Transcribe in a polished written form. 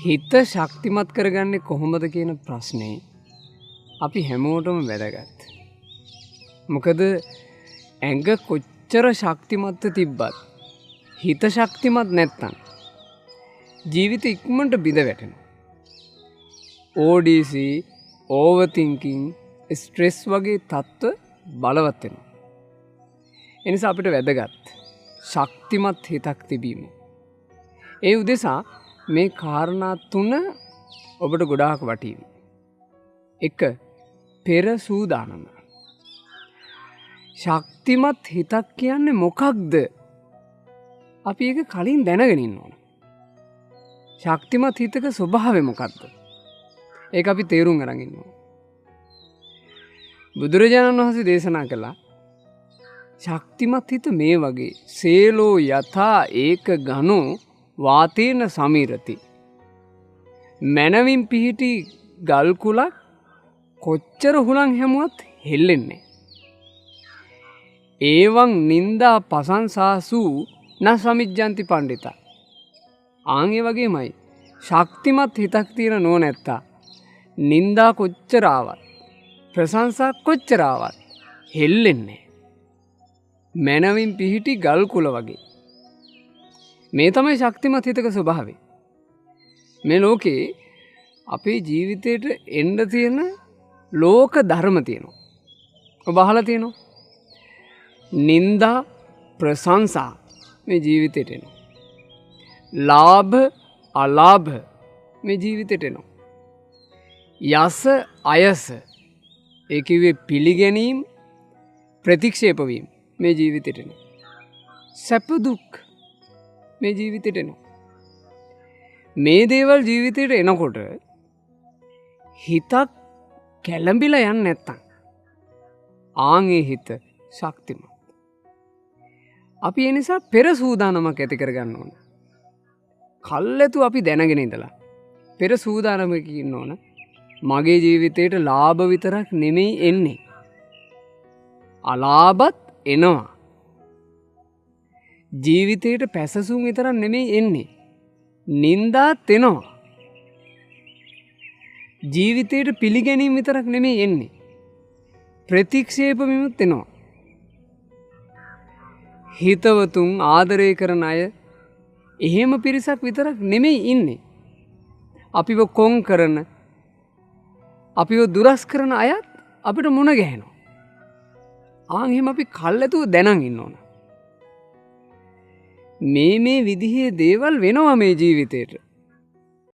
හිත ශක්තිමත් කරගන්නේ කොහොමද කියන ප්‍රශ්නේ අපි හැමෝටම වැදගත්. මොකද ඇඟ කොච්චර ශක්තිමත්ව තිබ්බත් හිත ශක්තිමත් නැත්තම් ජීවිත ඉක්මනට බිඳ වැටෙනවා. ODC, overthinking, stress වගේ තත්ත්ව බලවත් වෙනවා. ඒ නිසා අපිට වැදගත් ශක්තිමත් හිතක් තිබීම. ඒ උදෙසා මේ කාරණා තුන ඔබට ගොඩාක් වටීවි. 1. පෙර සූදානම. ශක්තිමත් හිතක් කියන්නේ මොකක්ද? අපි ඒක කලින් දැනගෙන ඉන්න ඕන. ශක්තිමත් හිතක ස්වභාවය මොකක්ද? ඒක අපි තේරුම් අරන් ඉන්න ඕන. බුදුරජාණන් වහන්සේ දේශනා කළා ශක්තිමත් හිත මේ වගේ සේලෝ යථා ඒක ඝනෝ වාතේන සමීරති. මනවින් පිහිටි ගල් කුලක් කොච්චර හුලං හැමුවත් හෙල්ලෙන්නේ. ඒවං නින්දා පසංසාසු න සමිජ්ජන්ති පණ්ඩිතා. ආන්ගේ වගේමයි ශක්තිමත් හිතක් තියෙන නෝනැත්තා නින්දා කොච්චර ආවත් ප්‍රශංසා කොච්චර ආවත් හෙල්ලෙන්නේ. මනවින් පිහිටි ගල් කුල වගේ. මේ තමයි ශක්තිමත් හිතක ස්වභාවය. මේ ලෝකේ අපේ ජීවිතේට එන්න තියෙන ලෝක ධර්ම තියෙනවා. ඔබ අහලා තියෙනවා. නින්දා ප්‍රශංසා මේ ජීවිතේට එනවා. ලාභ අලාභ මේ ජීවිතේට එනවා. යස අයස ඒ කිව්වේ පිළිගැනීම ප්‍රතික්ෂේප වීම මේ ජීවිතේට එනවා. සැප දුක් මේ ජීවිතේට එනවා. මේ දේවල් ජීවිතේට එනකොට හිතක් කැළඹිලා යන්නේ නැත්තම් ආන්ගේ හිත ශක්තිමත්. අපි ඒ නිසා පෙර සූදානමක් ඇති කරගන්න ඕන. කල්ැතු අපි දැනගෙන ඉඳලා පෙර සූදානමක ඉන්න ඕන. මගේ ජීවිතේට ලාභ විතරක් නෙමෙයි එන්නේ. අලාභත් එනවා. ජීවිතේට පැසසුම් විතරක් නෙමෙයි එන්නේ. නින්දාත් එනවා. ජීවිතේට පිළිගැනීම විතරක් නෙමෙයි එන්නේ. ප්‍රතික්ෂේප විමුත් එනවා. හිතවතුන් ආදරය කරන අය එහෙම පිරිසක් විතරක් නෙමෙයි ඉන්නේ. අපිව කොන් කරන අපිව දුරස් කරන අයත් අපිට මුණ ගැහෙනවා. ආන් එහෙම අපි කල්ැතුව දැනන් ඉන්න ඕන. මේ විදිහේ දේවල් වෙනවා මේ ජීවිතේට.